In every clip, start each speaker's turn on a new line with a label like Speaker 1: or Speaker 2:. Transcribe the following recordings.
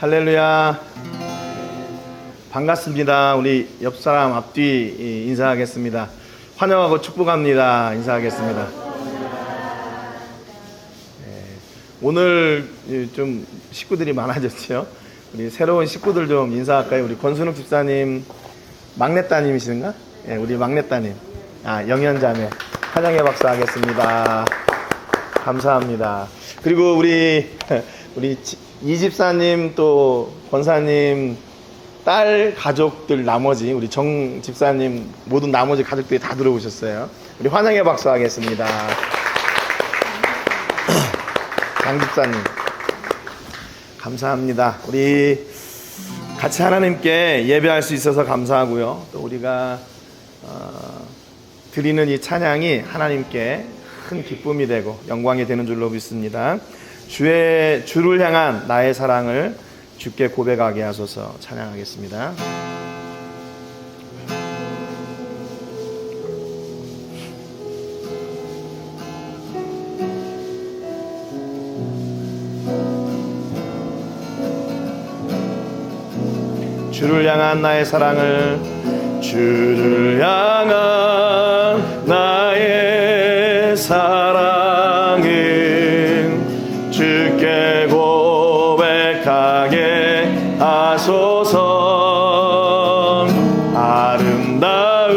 Speaker 1: 할렐루야. 반갑습니다. 우리 옆사람 앞뒤 인사하겠습니다. 환영하고 축복합니다. 인사하겠습니다. 오늘 좀 식구들이 많아졌죠. 우리 새로운 식구들 좀 인사할까요? 우리 권순욱 집사님 막내따님이신가? 예, 우리 막내따님. 영현자매 환영의 박수 하겠습니다. 감사합니다. 그리고 우리 이 집사님 또 권사님 딸 가족들 나머지 우리 정 집사님 모든 나머지 가족들이 다 들어오셨어요. 우리 환영의 박수 하겠습니다. 장 집사님 감사합니다. 우리 같이 하나님께 예배할 수 있어서 감사하고요. 또 우리가 드리는 이 찬양이 하나님께 큰 기쁨이 되고 영광이 되는 줄로 믿습니다. 주를 향한 나의 사랑을 주께 고백하게 하소서. 찬양하겠습니다. 주를 향한 나의 사랑을, 주를 향한 나의 사랑은 주께 고백하게 하소서. 아름다운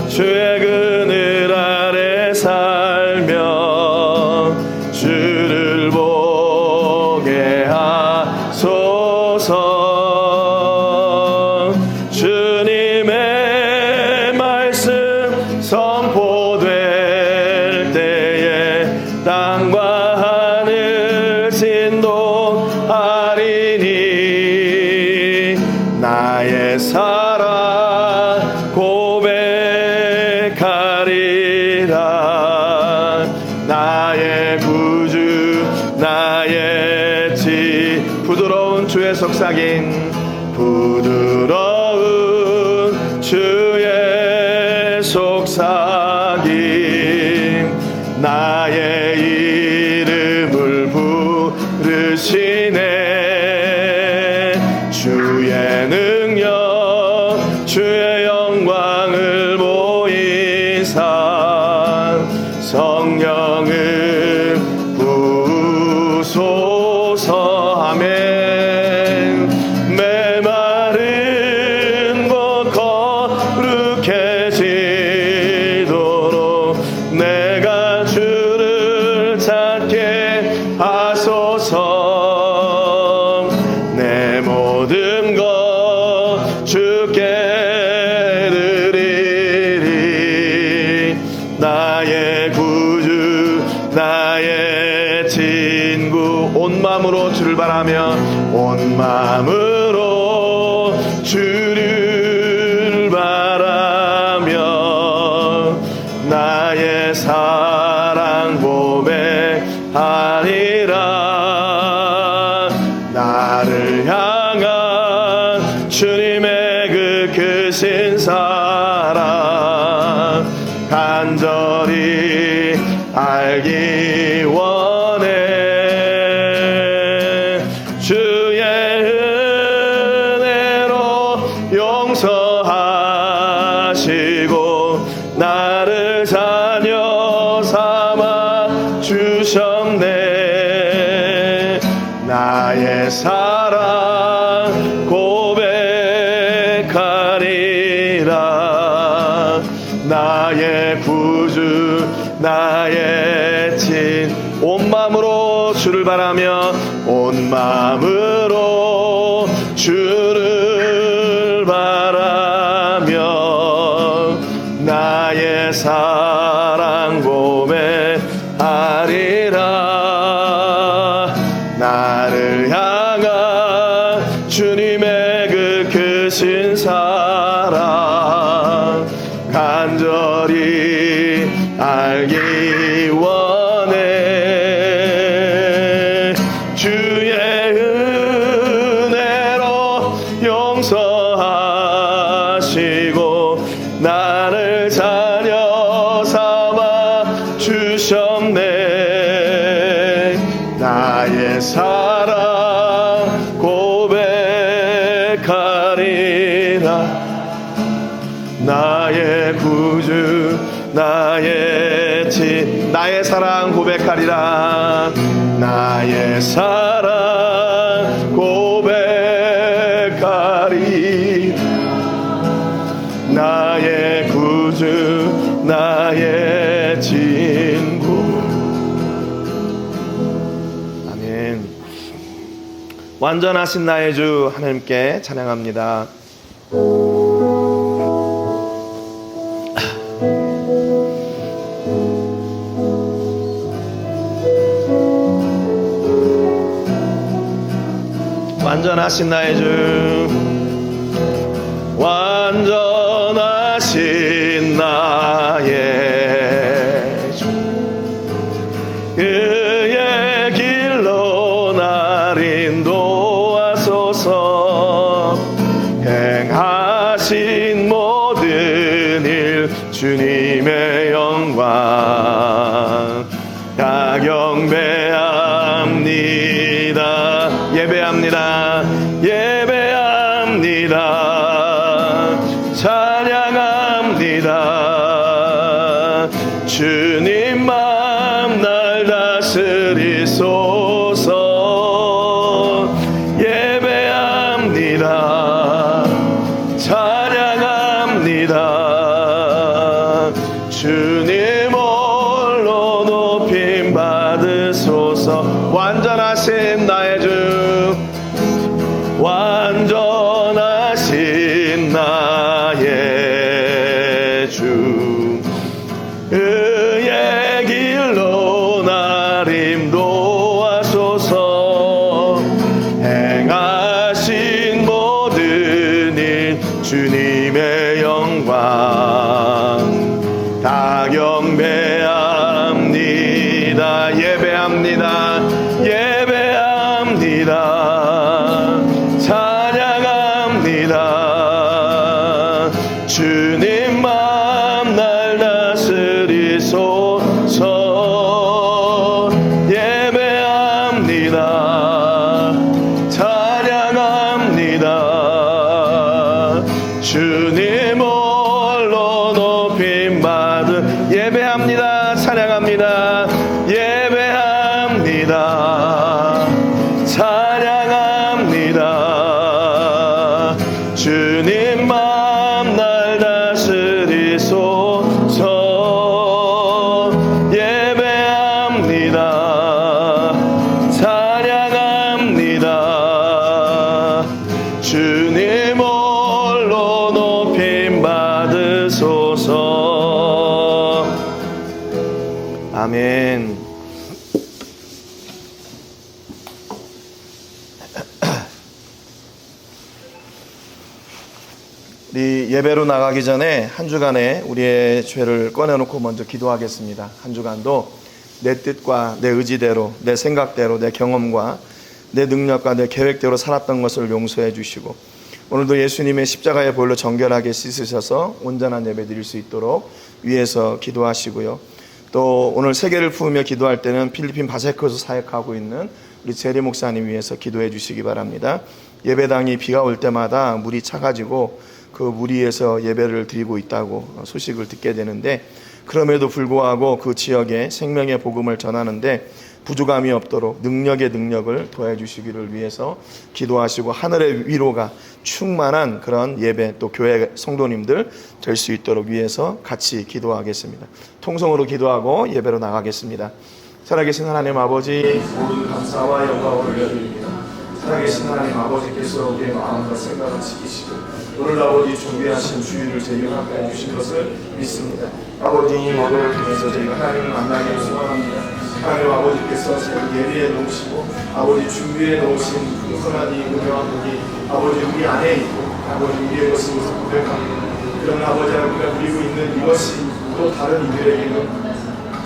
Speaker 1: 주의 그늘 아래 살며 주를 보게 하소서. 주님의 말씀 선포될 때에 땅과 하늘 진동하리니 나의 사랑 고백하리라. 나의 구주 나의 부드러운 주의 속삭임, 부드러운 주의 속삭임, 나의 이름을 부르시네. 주의 능력 주의 영광을 모이사 성령을 부소서. 아멘. 메마른 곳 거룩해지도록 내가 주를 찾게 하소서. 내 모든 것 주께 드리리. 나의 구주 나의 친구, 온 마음으로 주를 바라며 온 마음으로 주를 바라며 나의 사랑 고백하리라. 나를 향한 주님의 그 크신 사랑 간절히 알기 원해. 주의 은혜로 용서하시고 나를 자녀 삼아 주셨네. 나의 사랑 고백하리라. 나의 구주 나의 친, 온 마음으로 주를 바라며 온 마음으로 주를 바라며 나의 사랑 고백하리라. 나를 향한 주님의 그 크신 사랑 간절히 알기 원해. 주의 은혜로 용서하시고 나를 자녀 삼아 주셨네. 나의 사랑 나의 사랑 고백하리라. 나의 사랑 고백하리. 나의 구주 나의 친구. 아멘. 완전하신 나의 주 하나님께 찬양합니다. 완전하신 나의 주, 완전하신 나의 주, 그의 길로 날 인도하소서. 행하신 모든 일 주님의 영광 다 경배합니다. 예배합니다. 예배합니다. 찬양합니다. 주님 마음 날 다스리소서. 예배합니다. 찬양합니다. 주님 홀로 높임 받으소서. 완전하신 나의 주, 완전하신 나의 주, 그의 길로 날 인도하소서. 행하신 모든 일 주님의 영광 다 경배합니다. 예배합니다. 예배합니다. 찬양합니다. 주님 마음 날 다스리소서. 예배합니다. 찬양합니다. 주님 홀로 높임 받은. 예배합니다. 찬양합니다. 예배합니다. 찬양합니다. 주님 마음 날 다스리소서. 예배합니다. 찬양합니다. 주님 홀로 높임 받으소서. 아멘. 우리 예배로 나가기 전에 한 주간에 우리의 죄를 꺼내놓고 먼저 기도하겠습니다. 한 주간도 내 뜻과 내 의지대로, 내 생각대로, 내 경험과 내 능력과 내 계획대로 살았던 것을 용서해 주시고, 오늘도 예수님의 십자가의 보혈로 정결하게 씻으셔서 온전한 예배 드릴 수 있도록 위해서 기도하시고요. 또 오늘 세계를 부으며 기도할 때는 필리핀 바세코에서 사역하고 있는 우리 제리 목사님 위해서 기도해 주시기 바랍니다. 예배당이 비가 올 때마다 물이 차가지고 그 물 위에서 예배를 드리고 있다고 소식을 듣게 되는데, 그럼에도 불구하고 그 지역에 생명의 복음을 전하는데 부족함이 없도록 능력의 능력을 더해 주시기를 위해서 기도하시고, 하늘의 위로가 충만한 그런 예배, 또 교회 성도님들 될 수 있도록 위해서 같이 기도하겠습니다. 통성으로 기도하고 예배로 나가겠습니다. 살아계신 하나님 아버지, 모든 감사와 영광을 올려드립니다. 살아계신 하나님 아버지께서 우리의 마음과 생각을 지키시고 오늘 아버지 준비하신 주일을 저희가 함께 해주신 것을 믿습니다. 아버지, 오늘을 통해서 저희가 하나님을 만나기를 소원합니다. 하나님 아버지께서 예비해 놓으시고 아버지 준비해 놓으신 풍성한 이 은혜와 복이 아버지 우리 안에 있고 아버지 우리의 것을 고백합니다. 그런 아버지 우리가 누리고 있는 이것이 또 다른 이들에게는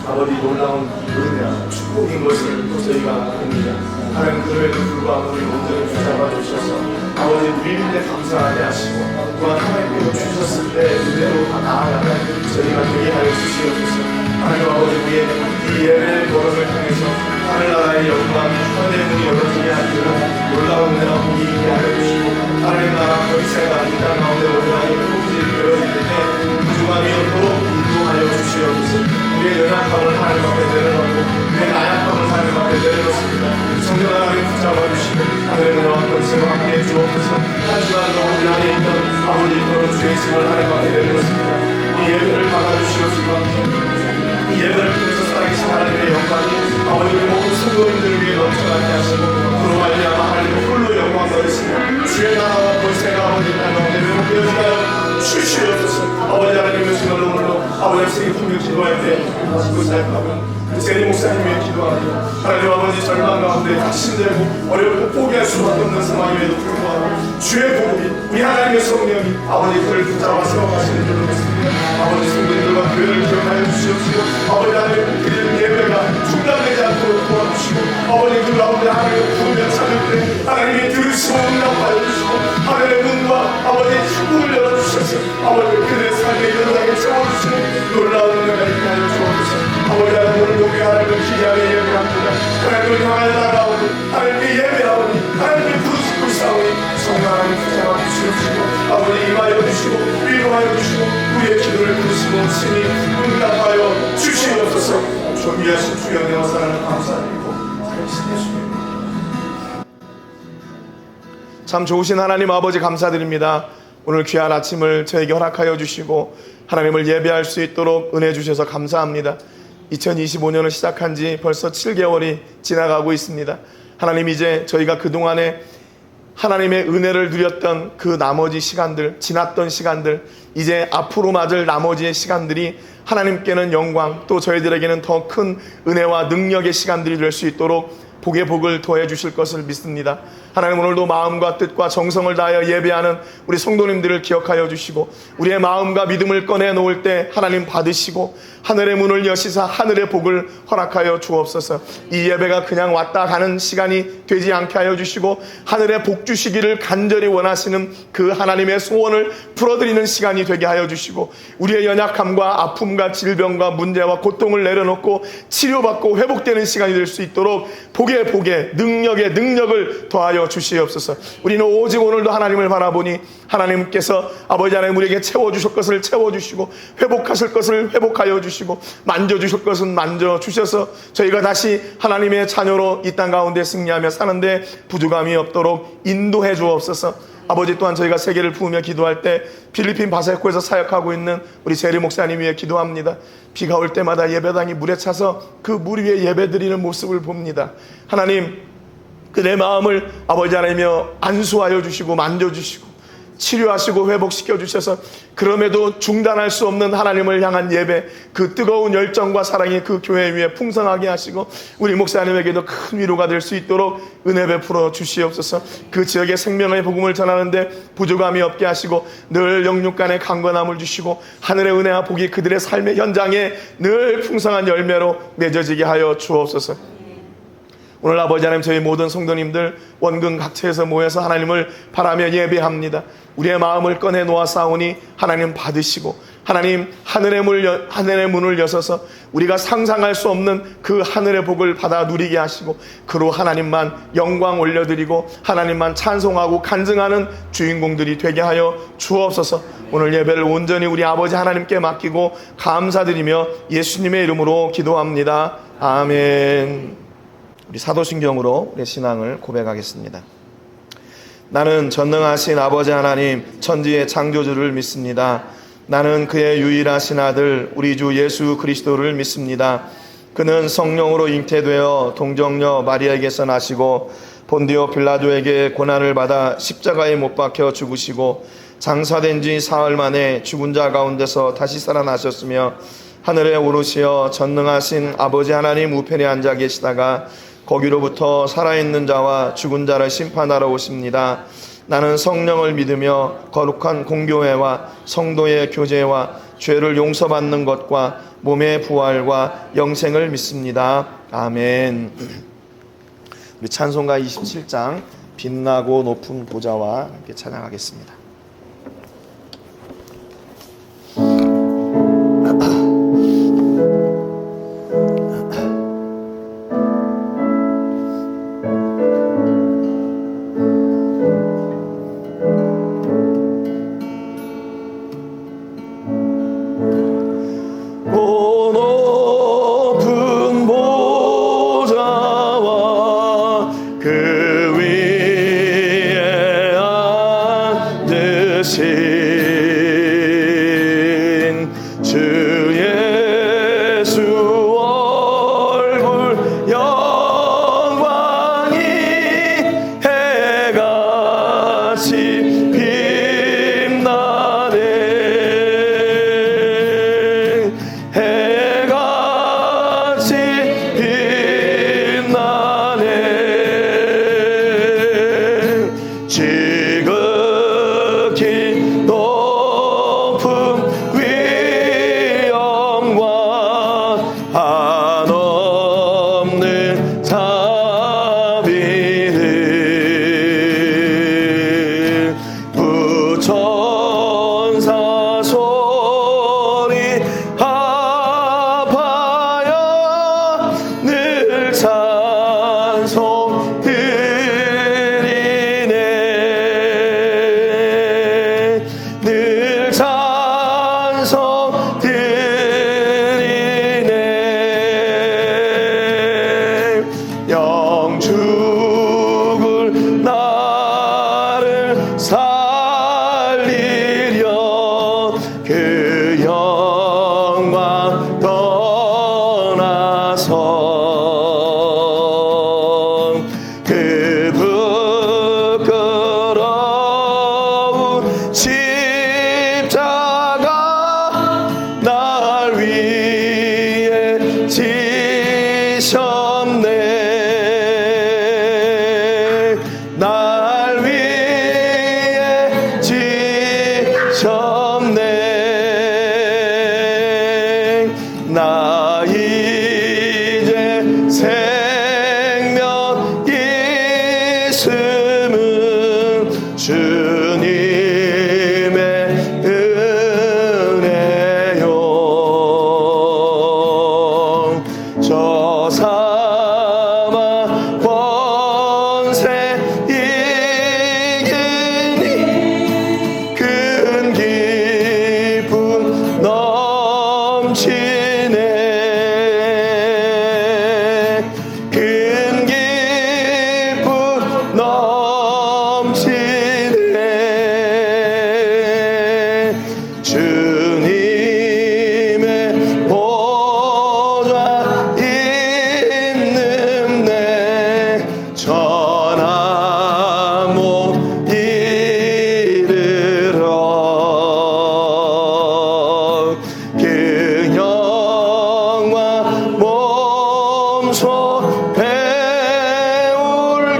Speaker 1: 아버지 놀라운 은혜와 축복인 것을 또 저희가 압니다. 하나님, 그럼에도 불구하고 우리 온전히 붙잡아 주셔서 아버지 누릴 때 감사하게 하시고, 또한 하나님께서 주셨을 때 그대로 다 나아가는 저희가 되게 하여 주시옵소서. 하나님 아버지, 우리의 이 예배의 걸음을 통해서 하늘나라의 영광이 하늘의 문이 열어지게 하시고 놀라운 은혜와 복이 있게 하여 주시고, 하나님 나라 권세가 이 땅 가운데 온전히 통치를 되어질 때 부족함이 없도록 인도하여 주시옵소서. 인도하게 하시고 그로 말미암아 하나님 홀로 영광 받으시며 주의 나라와 권세가 아버지 나라에 회복되어지게 주시옵소서. 아버지 하나님의 시간을 오늘로 아버지 생일 품격 기도할 때 하시고 생각하면 세리 목사님 위해 기도하며 하나님 아버지 절망 가운데 확신되고 어렵고 포기할 수밖에 없는 상황임에도 불구하고 주의 복음이 우리 하나님의 성령이 아버지 그를 붙잡아 세워가시는 줄로 믿습니다. 아버지 성도님들과 교회를 기억하여 주시옵시고 아버지 하나님 드리는 예배가 중단되지 않도록 도와주시고 아버지 그 가운데 하나님의 부르며 찾을 때 하나님이 들으시고 응답하여 주시고 하늘의 문과 아버지 문을 열어주셔서 아버지 그들의 삶에 일어나게 채워주시는 놀라운 은혜가 있게 하여 주옵소서. 아버지 하나님 오늘도 우리 하나님을 기대하며 예배합니다. 하나님을 향하여 나가오니 하나님께 예배하오니 하나님께 부르짖고 싸우니 성령 하나님 붙잡아 주시옵시고 아버지 임하여 주시고 위로하여 주시고 우리의 기도를 부르시고 친히 응답하여 주시옵소서. 존귀하신 주여 내 사랑을 감사드리고 살아계신 예수님 참 좋으신 하나님 아버지 감사드립니다. 오늘 귀한 아침을 저에게 허락하여 주시고 하나님을 예배할 수 있도록 은혜 주셔서 감사합니다. 2025년을 시작한 지 벌써 7개월이 지나가고 있습니다. 하나님 이제 저희가 그동안에 하나님의 은혜를 누렸던 그 나머지 시간들, 지났던 시간들, 이제 앞으로 맞을 나머지의 시간들이 하나님께는 영광, 또 저희들에게는 더 큰 은혜와 능력의 시간들이 될 수 있도록 복의 복을 더해 주실 것을 믿습니다. 하나님 오늘도 마음과 뜻과 정성을 다하여 예배하는 우리 성도님들을 기억하여 주시고 우리의 마음과 믿음을 꺼내 놓을 때 하나님 받으시고 하늘의 문을 여시사 하늘의 복을 허락하여 주옵소서. 이 예배가 그냥 왔다 가는 시간이 되지 않게 하여 주시고 하늘의 복 주시기를 간절히 원하시는 그 하나님의 소원을 풀어드리는 시간이 되게 하여 주시고 우리의 연약함과 아픔과 질병과 문제와 고통을 내려놓고 치료받고 회복되는 시간이 될 수 있도록 복의 능력의 능력을 더하여 주시옵소서. 우리는 오직 오늘도 하나님을 바라보니 하나님께서 아버지 하나님 우리에게 채워주실 것을 채워주시고 회복하실 것을 회복하여 주시고 만져주실 것은 만져주셔서 저희가 다시 하나님의 자녀로 이 땅 가운데 승리하며 사는데 부족함이 없도록 인도해 주옵소서. 아버지 또한 저희가 세계를 부으며 기도할 때 필리핀 바세코에서 사역하고 있는 우리 제리 목사님 위해 기도합니다. 비가 올 때마다 예배당이 물에 차서 그 물 위에 예배드리는 모습을 봅니다. 하나님 그의 마음을 아버지 하나님이여 안수하여 주시고 만져주시고 치료하시고 회복시켜 주셔서 그럼에도 중단할 수 없는 하나님을 향한 예배, 그 뜨거운 열정과 사랑이 그 교회 위에 풍성하게 하시고 우리 목사님에게도 큰 위로가 될 수 있도록 은혜 베풀어 주시옵소서. 그 지역의 생명의 복음을 전하는데 부족함이 없게 하시고 늘 영육간의 강건함을 주시고 하늘의 은혜와 복이 그들의 삶의 현장에 늘 풍성한 열매로 맺어지게 하여 주옵소서. 오늘 아버지 하나님 저희 모든 성도님들 원근 각처에서 모여서 하나님을 바라며 예배합니다. 우리의 마음을 꺼내 놓아 싸우니 하나님 받으시고 하나님 하늘의 문을 여셔서 우리가 상상할 수 없는 그 하늘의 복을 받아 누리게 하시고 그로 하나님만 영광 올려드리고 하나님만 찬송하고 간증하는 주인공들이 되게 하여 주옵소서. 오늘 예배를 온전히 우리 아버지 하나님께 맡기고 감사드리며 예수님의 이름으로 기도합니다. 아멘. 우리 사도신경으로 우리의 신앙을 고백하겠습니다. 나는 전능하신 아버지 하나님 천지의 창조주를 믿습니다. 나는 그의 유일하신 아들 우리 주 예수 그리스도를 믿습니다. 그는 성령으로 잉태되어 동정녀 마리아에게서 나시고 본디오 빌라도에게 고난을 받아 십자가에 못 박혀 죽으시고 장사된 지 사흘 만에 죽은 자 가운데서 다시 살아나셨으며 하늘에 오르시어 전능하신 아버지 하나님 우편에 앉아 계시다가 거기로부터 살아있는 자와 죽은 자를 심판하러 오십니다. 나는 성령을 믿으며 거룩한 공교회와 성도의 교제와 죄를 용서받는 것과 몸의 부활과 영생을 믿습니다. 아멘. 우리 찬송가 27장 빛나고 높은 보좌와 함께 찬양하겠습니다. 그 위에 생명 있음은 주님의 은혜요. 저 사망 권세 이기니 큰 기쁨 넘치네. 큰 기쁨 넘치네. 주님의 보좌 있는 내 전하 못 이르러 그 영광 몸소 배울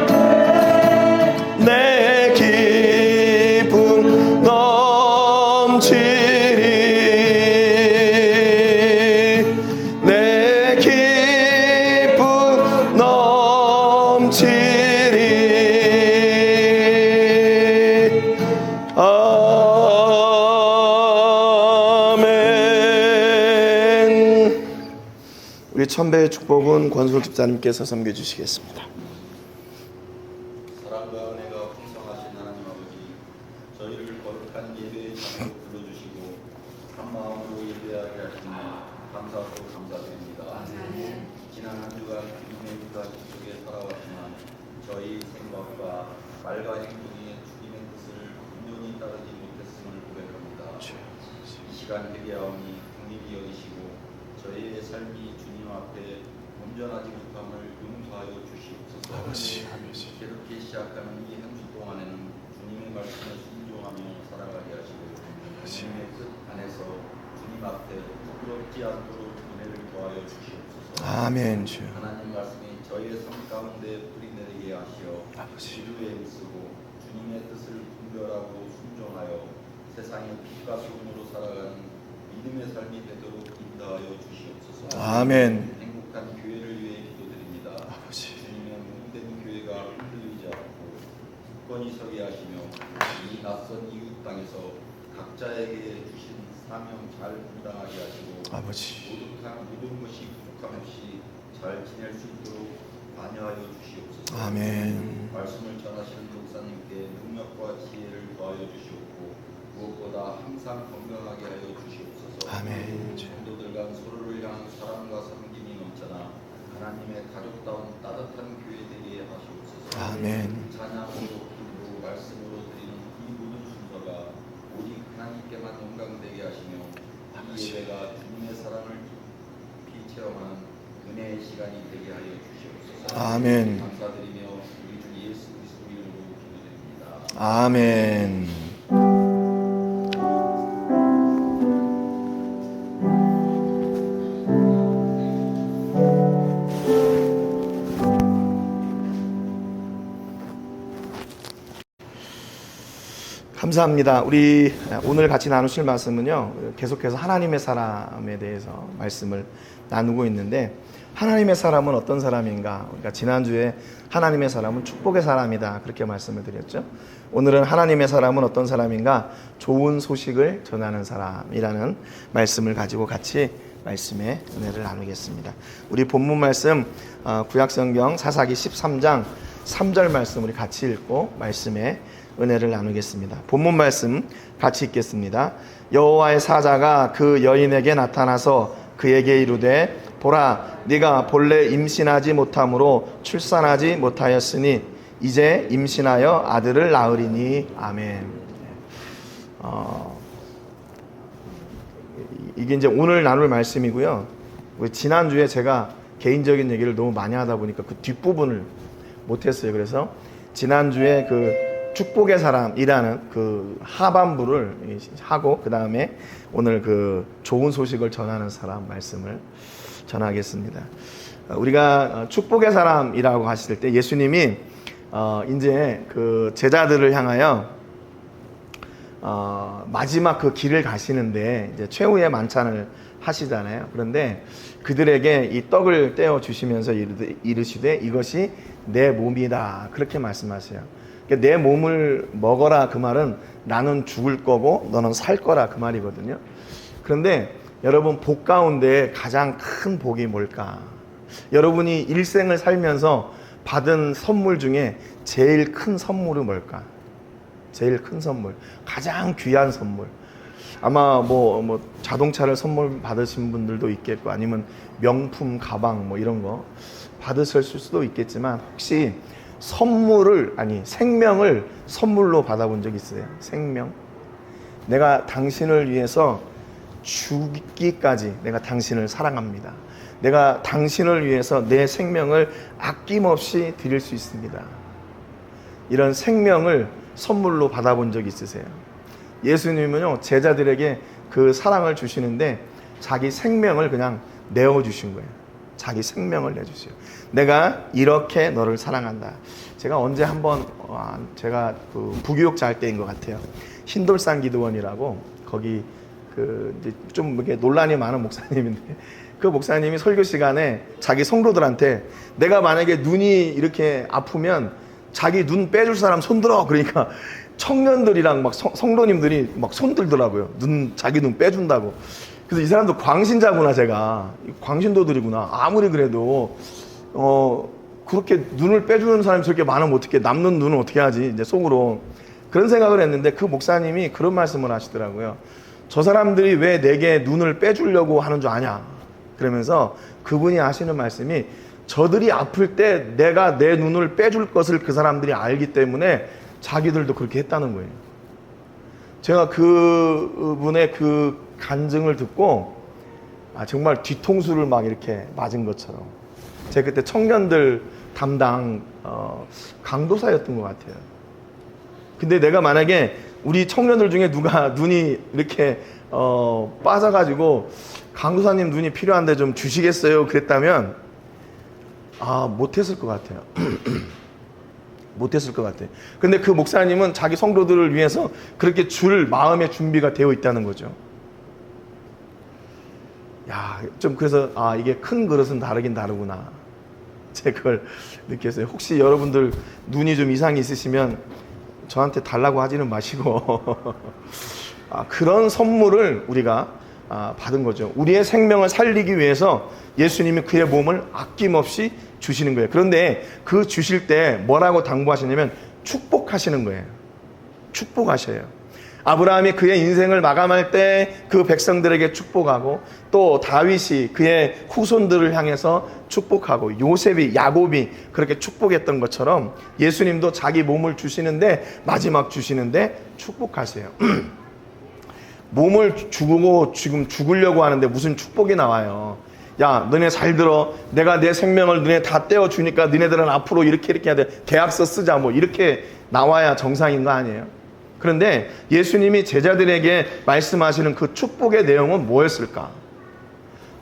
Speaker 1: 내 기쁨 넘치리. 내 기쁨 넘치리. 아멘. 우리 천배의 축복은 권솔 집사님께서 섬겨주시겠습니다.
Speaker 2: 사랑과 은혜가 풍성하신 하나님 아버지, 저희를 거룩한 예배의 장으로 불러주시고 한 마음으로 예배하게 하시니 감사하고 감사드립니다. 지난 한 주간 주님의 인도하심 속에 살아왔지만 저희 생각과 말과 행동이 주님의 뜻을 온전히 따르지 못했음을 고백합니다. 이 시간 회개하오니 긍휼히 여기시고 저희의 삶이 주님 앞에 온전하지 못함을 용서하여 주시옵소서. 새롭게 시작하는 이 한 주 동안에는 주님의 말씀에 순종하며 살아가게 하시고 주님의 뜻 안에서 주님 앞에 부끄럽지 않도록 은혜를 더하여 주시옵소서.
Speaker 1: 아멘. 주
Speaker 2: 하나님 말씀이 저희의 삶 가운데 뿌리 내리게 하시어 지루에 힘쓰고 주님의 뜻을 분별하고 순종하여 세상의 빛과 소금으로 살아가는 믿음의 삶이 되도록 인도하여 주시옵소서.
Speaker 1: 아멘.
Speaker 2: 행복한 교회를 위해 기도드립니다. 주님의 몸된 교회가 흔들리지 않고 굳건히 서게 하시며 이 낯선 이웃 땅에서 각자에게 주신 사명 잘 분당하게 하시고
Speaker 1: 아버지.
Speaker 2: 모든 것이 부족함 없이 잘 지낼 수 있도록 관여하여 주시옵소서.
Speaker 1: 아멘.
Speaker 2: 말씀을 전하시는 목사님께 능력과 지혜를 더하여 주시옵고 무엇보다 항상 건강하게 하여 주시옵소서.
Speaker 1: 아멘.
Speaker 2: 성도들 간 서로를 향한 사랑과 섬김이 넘쳐나 하나님의 가족다운 따뜻한 교회 되게 하시옵소서.
Speaker 1: 아멘.
Speaker 2: 찬양으로 기도로 말씀으로 드리는 이 모든 순서가 오직 하나님께만 영광되게 하시며 이 예배가 주님의 사랑을 깊이 체험하는 은혜의 시간이 되게 하여 주시옵소서.
Speaker 1: 아멘.
Speaker 2: 감사드리며 우리 주 예수 그리스도 이름으로 기도드립니다.
Speaker 1: 아멘. 감사합니다. 우리 오늘 같이 나누실 말씀은요, 계속해서 하나님의 사람에 대해서 말씀을 나누고 있는데, 하나님의 사람은 어떤 사람인가? 우리가 지난주에 하나님의 사람은 축복의 사람이다, 그렇게 말씀을 드렸죠. 오늘은 하나님의 사람은 어떤 사람인가? 좋은 소식을 전하는 사람이라는 말씀을 가지고 같이 말씀의 은혜를 나누겠습니다. 우리 본문 말씀 구약성경 사사기 13장 3절 말씀 우리 같이 읽고 말씀의 은혜를 나누겠습니다. 본문 말씀 같이 읽겠습니다. 여호와의 사자가 그 여인에게 나타나서 그에게 이르되 보라, 네가 본래 임신하지 못함으로 출산하지 못하였으니 이제 임신하여 아들을 낳으리니. 아멘. 이게 이제 오늘 나눌 말씀이고요. 지난주에 제가 개인적인 얘기를 너무 많이 하다 보니까 그 뒷부분을 못했어요. 그래서 지난주에 그 축복의 사람이라는 그 하반부를 하고 그 다음에 오늘 그 좋은 소식을 전하는 사람 말씀을 전하겠습니다. 우리가 축복의 사람이라고 하실 때 예수님이 이제 그 제자들을 향하여 마지막 그 길을 가시는데 이제 최후의 만찬을 하시잖아요. 그런데 그들에게 이 떡을 떼어 주시면서 이르시되 이것이 내 몸이다 그렇게 말씀하세요. 그러니까 내 몸을 먹어라 그 말은 나는 죽을 거고 너는 살 거라 그 말이거든요. 그런데 여러분 복 가운데 가장 큰 복이 뭘까? 여러분이 일생을 살면서 받은 선물 중에 제일 큰 선물은 뭘까? 제일 큰 선물, 가장 귀한 선물. 아마 뭐 자동차를 선물 받으신 분들도 있겠고 아니면 명품 가방 뭐 이런 거 받으실 수도 있겠지만 혹시 생명을 선물로 받아본 적 있어요? 생명? 내가 당신을 위해서 죽기까지 내가 당신을 사랑합니다. 내가 당신을 위해서 내 생명을 아낌없이 드릴 수 있습니다. 이런 생명을 선물로 받아본 적 있으세요? 예수님은요, 제자들에게 그 사랑을 주시는데 자기 생명을 그냥 내어주신 거예요. 자기 생명을 내주세요. 내가 이렇게 너를 사랑한다. 제가 언제 한번 제가 그 부교육자 할 때인 것 같아요. 흰돌산 기도원이라고 거기 좀 이렇게 논란이 많은 목사님인데 그 목사님이 설교 시간에 자기 성도들한테 내가 만약에 눈이 이렇게 아프면 자기 눈 빼줄 사람 손들어. 그러니까 청년들이랑 막 성도님들이 막 손들더라고요. 자기 눈 빼준다고. 그래서 이 사람도 광신자구나, 제가. 광신도들이구나. 아무리 그래도, 그렇게 눈을 빼주는 사람이 저렇게 많으면 어떻게, 남는 눈은 어떻게 하지? 이제 속으로. 그런 생각을 했는데 그 목사님이 그런 말씀을 하시더라고요. 저 사람들이 왜 내게 눈을 빼주려고 하는 줄 아냐? 그러면서 그분이 하시는 말씀이 저들이 아플 때 내가 내 눈을 빼줄 것을 그 사람들이 알기 때문에 자기들도 그렇게 했다는 거예요. 제가 그분의 그 간증을 듣고 정말 뒤통수를 막 이렇게 맞은 것처럼 제가 그때 청년들 담당 강도사였던 것 같아요. 근데 내가 만약에 우리 청년들 중에 누가 눈이 이렇게 빠져가지고 강도사님 눈이 필요한데 좀 주시겠어요? 그랬다면 못했을 것 같아요. 못했을 것 같아요. 근데 그 목사님은 자기 성도들을 위해서 그렇게 줄 마음의 준비가 되어 있다는 거죠. 좀 그래서 이게 큰 그릇은 다르긴 다르구나. 제가 그걸 느꼈어요. 혹시 여러분들 눈이 좀 이상이 있으시면 저한테 달라고 하지는 마시고 그런 선물을 우리가 받은 거죠. 우리의 생명을 살리기 위해서 예수님이 그의 몸을 아낌없이 주시는 거예요. 그런데 그 주실 때 뭐라고 당부하시냐면 축복하시는 거예요. 축복하셔요. 아브라함이 그의 인생을 마감할 때 그 백성들에게 축복하고 또 다윗이 그의 후손들을 향해서 축복하고 야곱이 그렇게 축복했던 것처럼 예수님도 자기 몸을 주시는데 마지막 주시는데 축복하세요. 몸을 주고 지금 죽으려고 하는데 무슨 축복이 나와요. 야, 너네 잘 들어. 내가 내 생명을 너네 다 떼어주니까 너네들은 앞으로 이렇게 해야 돼. 계약서 쓰자. 뭐 이렇게 나와야 정상인 거 아니에요? 그런데 예수님이 제자들에게 말씀하시는 그 축복의 내용은 뭐였을까?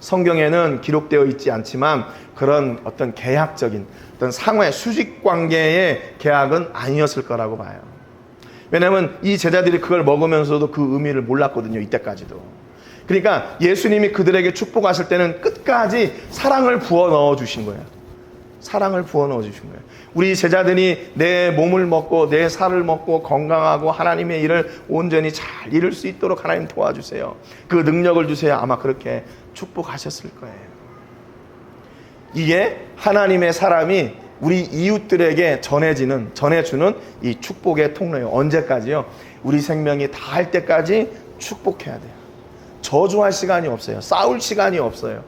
Speaker 1: 성경에는 기록되어 있지 않지만 그런 어떤 계약적인 어떤 상호의 수직 관계의 계약은 아니었을 거라고 봐요. 왜냐하면 이 제자들이 그걸 먹으면서도 그 의미를 몰랐거든요. 이때까지도. 그러니까 예수님이 그들에게 축복하실 때는 끝까지 사랑을 부어 넣어 주신 거예요. 사랑을 부어 넣어 주신 거예요. 우리 제자들이 내 몸을 먹고 내 살을 먹고 건강하고 하나님의 일을 온전히 잘 이룰 수 있도록 하나님 도와주세요. 그 능력을 주세요. 아마 그렇게 축복하셨을 거예요. 이게 하나님의 사람이 우리 이웃들에게 전해주는 이 축복의 통로예요. 언제까지요? 우리 생명이 다 할 때까지 축복해야 돼요. 저주할 시간이 없어요. 싸울 시간이 없어요.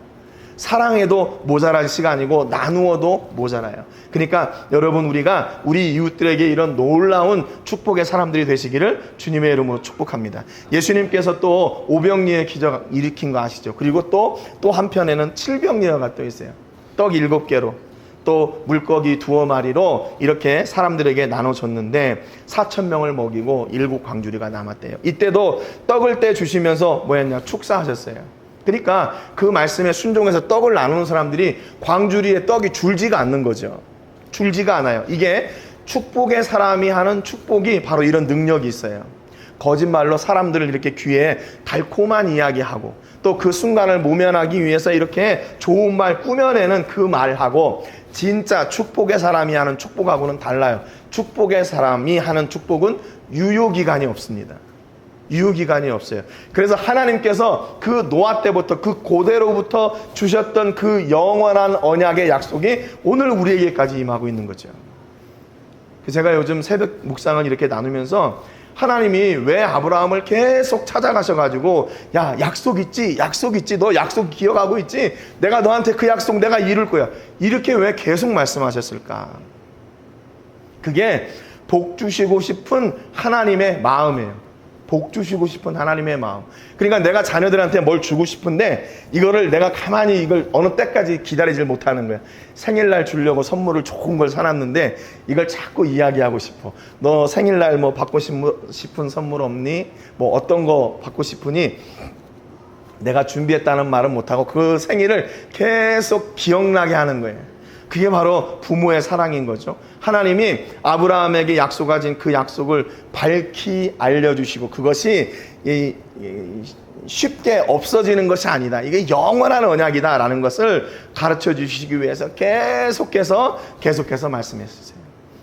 Speaker 1: 사랑해도 모자랄 시간이고 나누어도 모자라요. 그러니까 여러분 우리가 우리 이웃들에게 이런 놀라운 축복의 사람들이 되시기를 주님의 이름으로 축복합니다. 예수님께서 또 오병이의 기적 일으킨 거 아시죠? 그리고 또 한편에는 칠병리어가 또 있어요. 떡 7개로 또 물고기 2마리로 이렇게 사람들에게 나눠줬는데 4,000명을 먹이고 7 광주리가 남았대요. 이때도 떡을 떼 주시면서 뭐였냐? 축사하셨어요. 그러니까 그 말씀에 순종해서 떡을 나누는 사람들이 광주리에 떡이 줄지가 않는 거죠. 줄지가 않아요. 이게 축복의 사람이 하는 축복이 바로 이런 능력이 있어요. 거짓말로 사람들을 이렇게 귀에 달콤한 이야기하고 또 그 순간을 모면하기 위해서 이렇게 좋은 말 꾸며내는 그 말하고 진짜 축복의 사람이 하는 축복하고는 달라요. 축복의 사람이 하는 축복은 유효기간이 없습니다. 유효기간이 없어요. 그래서 하나님께서 그 노아 때부터 그 고대로부터 주셨던 그 영원한 언약의 약속이 오늘 우리에게까지 임하고 있는 거죠. 제가 요즘 새벽 묵상을 이렇게 나누면서 하나님이 왜 아브라함을 계속 찾아가셔가지고 야 약속 있지 너 약속 기억하고 있지 내가 너한테 그 약속 내가 이룰 거야 이렇게 왜 계속 말씀하셨을까? 그게 복 주시고 싶은 하나님의 마음이에요. 복 주시고 싶은 하나님의 마음. 그러니까 내가 자녀들한테 뭘 주고 싶은데 이거를 내가 가만히 이걸 어느 때까지 기다리질 못하는 거야. 생일날 주려고 선물을 좋은 걸 사놨는데 이걸 자꾸 이야기하고 싶어. 너 생일날 뭐 받고 싶은 선물 없니? 뭐 어떤 거 받고 싶으니? 내가 준비했다는 말은 못하고 그 생일을 계속 기억나게 하는 거예요. 그게 바로 부모의 사랑인 거죠. 하나님이 아브라함에게 약속하신 그 약속을 밝히 알려주시고 그것이 쉽게 없어지는 것이 아니다. 이게 영원한 언약이다라는 것을 가르쳐 주시기 위해서 계속해서 말씀했어요.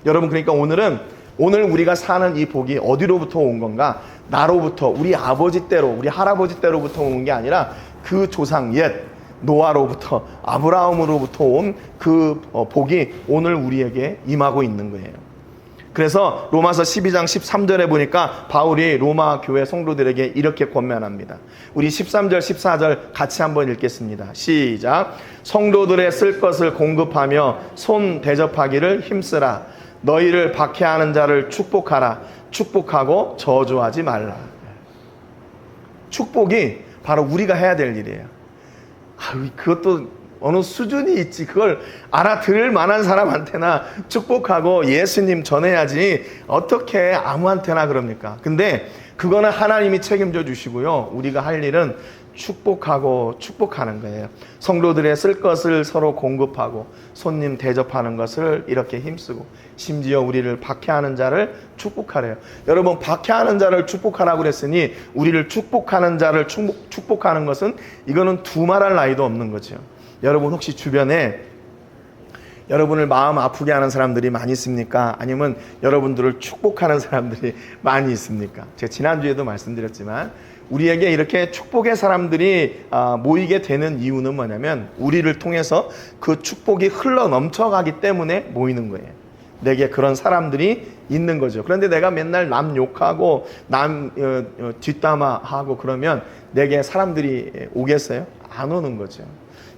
Speaker 1: 여러분 그러니까 오늘 우리가 사는 이 복이 어디로부터 온 건가? 나로부터 우리 아버지 때로 우리 할아버지 때로부터 온 게 아니라 그 조상 옛 노아로부터 아브라함으로부터 온 그 복이 오늘 우리에게 임하고 있는 거예요. 그래서 로마서 12장 13절에 보니까 바울이 로마 교회 성도들에게 이렇게 권면합니다. 우리 13절 14절 같이 한번 읽겠습니다. 시작. 성도들의 쓸 것을 공급하며 손 대접하기를 힘쓰라. 너희를 박해하는 자를 축복하라. 축복하고 저주하지 말라. 축복이 바로 우리가 해야 될 일이에요. 그것도 어느 수준이 있지. 그걸 알아들을 만한 사람한테나 축복하고 예수님 전해야지 어떻게 아무한테나 그럽니까? 근데 그거는 하나님이 책임져 주시고요. 우리가 할 일은 축복하고 축복하는 거예요. 성도들의 쓸 것을 서로 공급하고 손님 대접하는 것을 이렇게 힘쓰고 심지어 우리를 박해하는 자를 축복하래요. 여러분 박해하는 자를 축복하라고 그랬으니 우리를 축복하는 자를 축복하는 것은 이거는 두말할 나위도 없는 거죠. 여러분 혹시 주변에 여러분을 마음 아프게 하는 사람들이 많이 있습니까? 아니면 여러분들을 축복하는 사람들이 많이 있습니까? 제가 지난주에도 말씀드렸지만 우리에게 이렇게 축복의 사람들이 모이게 되는 이유는 뭐냐면 우리를 통해서 그 축복이 흘러 넘쳐가기 때문에 모이는 거예요. 내게 그런 사람들이 있는 거죠. 그런데 내가 맨날 남 욕하고 남 뒷담화하고 그러면 내게 사람들이 오겠어요? 안 오는 거죠.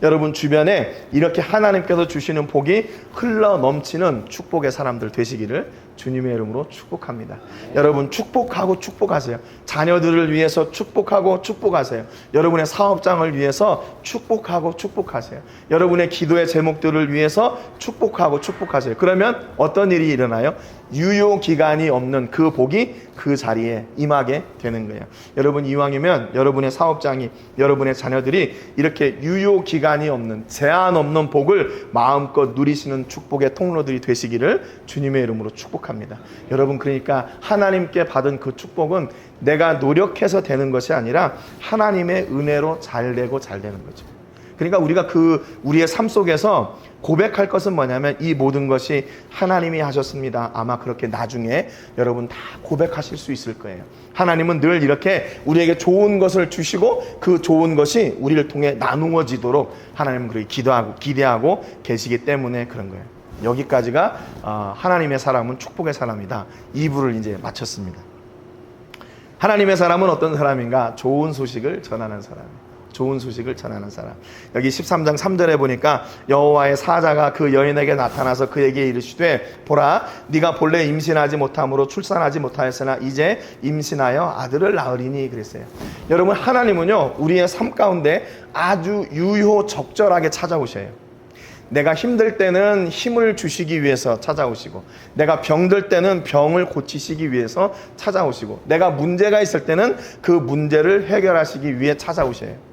Speaker 1: 여러분 주변에 이렇게 하나님께서 주시는 복이 흘러 넘치는 축복의 사람들 되시기를 주님의 이름으로 축복합니다. 여러분 축복하고 축복하세요. 자녀들을 위해서 축복하고 축복하세요. 여러분의 사업장을 위해서 축복하고 축복하세요. 여러분의 기도의 제목들을 위해서 축복하고 축복하세요. 그러면 어떤 일이 일어나요? 유효기간이 없는 그 복이 그 자리에 임하게 되는 거예요. 여러분 이왕이면 여러분의 사업장이 여러분의 자녀들이 이렇게 유효기간이 없는 제한 없는 복을 마음껏 누리시는 축복의 통로들이 되시기를 주님의 이름으로 축복합니다. 여러분 그러니까 하나님께 받은 그 축복은 내가 노력해서 되는 것이 아니라 하나님의 은혜로 잘 되고 잘 되는 거죠. 그러니까 우리가 우리의 삶 속에서 고백할 것은 뭐냐면 이 모든 것이 하나님이 하셨습니다. 아마 그렇게 나중에 여러분 다 고백하실 수 있을 거예요. 하나님은 늘 이렇게 우리에게 좋은 것을 주시고 그 좋은 것이 우리를 통해 나누어지도록 하나님은 그렇게 기대하고 계시기 때문에 그런 거예요. 여기까지가 하나님의 사람은 축복의 사람이다. 2부를 이제 마쳤습니다. 하나님의 사람은 어떤 사람인가? 좋은 소식을 전하는 사람. 좋은 소식을 전하는 사람. 여기 13장 3절에 보니까 여호와의 사자가 그 여인에게 나타나서 그에게 이르시되 보라 네가 본래 임신하지 못함으로 출산하지 못하였으나 이제 임신하여 아들을 낳으리니 그랬어요. 여러분 하나님은요 우리의 삶 가운데 아주 유효적절하게 찾아오셔요. 내가 힘들 때는 힘을 주시기 위해서 찾아오시고 내가 병들 때는 병을 고치시기 위해서 찾아오시고 내가 문제가 있을 때는 그 문제를 해결하시기 위해 찾아오셔요.